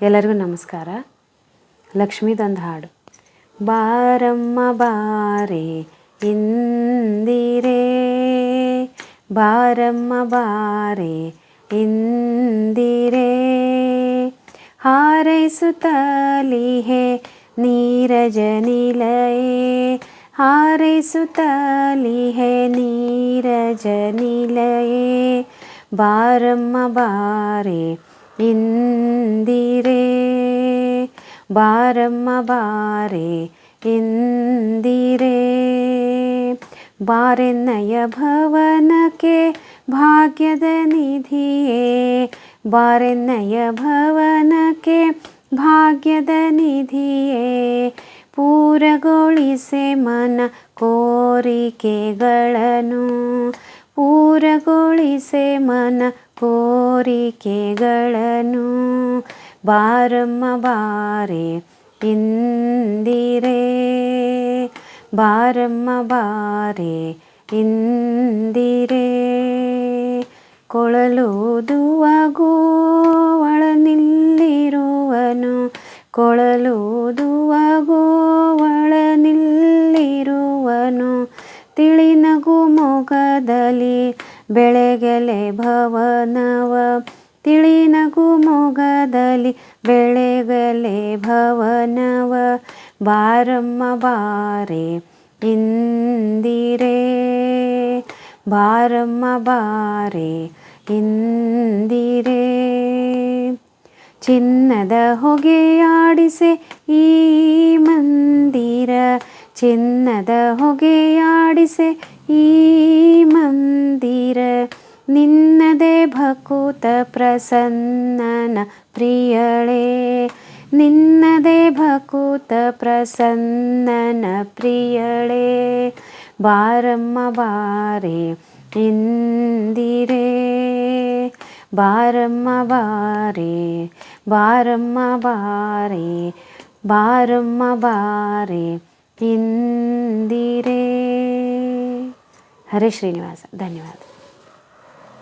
ಎಲ್ಲರಿಗೂ ನಮಸ್ಕಾರ. ಲಕ್ಷ್ಮೀದೊಂದು ಹಾಡು. ಬಾರಮ್ಮ ಬಾರೆ ಇಂದಿರೆ, ಬಾರಮ್ಮ ಬಾರೆ ಇಂದಿರೆ, ಹಾರೈಸುತ್ತಲಿಹೆ ನೀರಜ ನಿಲಯೇ, ಹಾರೈಸುತ್ತಲಿಹೆ ನೀರಜ ನಿಲಯೇ, ಬಾರಮ್ಮ ಬಾರೆ ಇಂದಿರೆ, ಬಾರಮ್ಮ ಬಾರೆ ಇಂದಿರೆ, ಬಾರೆನ್ನಯ ಭವನಕ್ಕೆ ಭಾಗ್ಯದ ನಿಧಿಯೇ, ಬಾರೆನ್ನಯ ಭವನಕ್ಕೆ ಭಾಗ್ಯದ ನಿಧಿಯೇ, ಪೂರಗೊಳಿಸೆ ಮನ ಕೋರಿಕೆಗಳನ್ನು, ಪೂರಗೊಳಿಸೆ ಮನ ಕೋರಿಕೆಗಳನ್ನು, ಬಾರಮ್ಮ ಬಾರೆ ಇಂದಿರೆ, ಬಾರಮ್ಮ ಬಾರೆ ಇಂದಿರೆ, ಕೊಳಲೂದುವ ಗೋವಳ ನಿಲ್ಲಿರುವನು, ಕೊಳಲೂದುವ ಗೋವಳ ನಿಲ್ಲಿರುವನು, ತಿಳಿನಗು ಮೊಗದಲ್ಲಿ ಬೆಳೆಗಲೆ ಭವನವ, ತಿಳಿನಗು ಮೊಗದಲ್ಲಿ ಬೆಳೆಗಲೆ ಭವನವ, ಬಾರಮ್ಮ ಬಾರೆ ಇಂದಿರೆ, ಬಾರಮ್ಮ ಬಾರೆ ಇಂದಿರೆ, ಚಿನ್ನದ ಹೊಗೆಯಾಡಿಸೆ ಈ ಮಂದಿರ, ಚಿನ್ನದ ಹೊಗೆಯಾಡಿಸೆ ಈ ಮಂದಿರ, ನಿನ್ನದೇ ಭಕುತ ಪ್ರಸನ್ನನ ಪ್ರಿಯಳೇ, ನಿನ್ನದೇ ಭಕುತ ಪ್ರಸನ್ನನ ಪ್ರಿಯಳೇ, ಬಾರಮ್ಮ ಬಾರೆ ಇಂದಿರೆ, ಬಾರಮ್ಮ ಬಾರೆ, ಬಾರಮ್ಮ ಬಾರೆ, ಬಾರಮ್ಮ ಬಾರೆ ಇಂದಿರೆ. ಹರೇ ಶ್ರೀನಿವಾಸ. ಧನ್ಯವಾದ.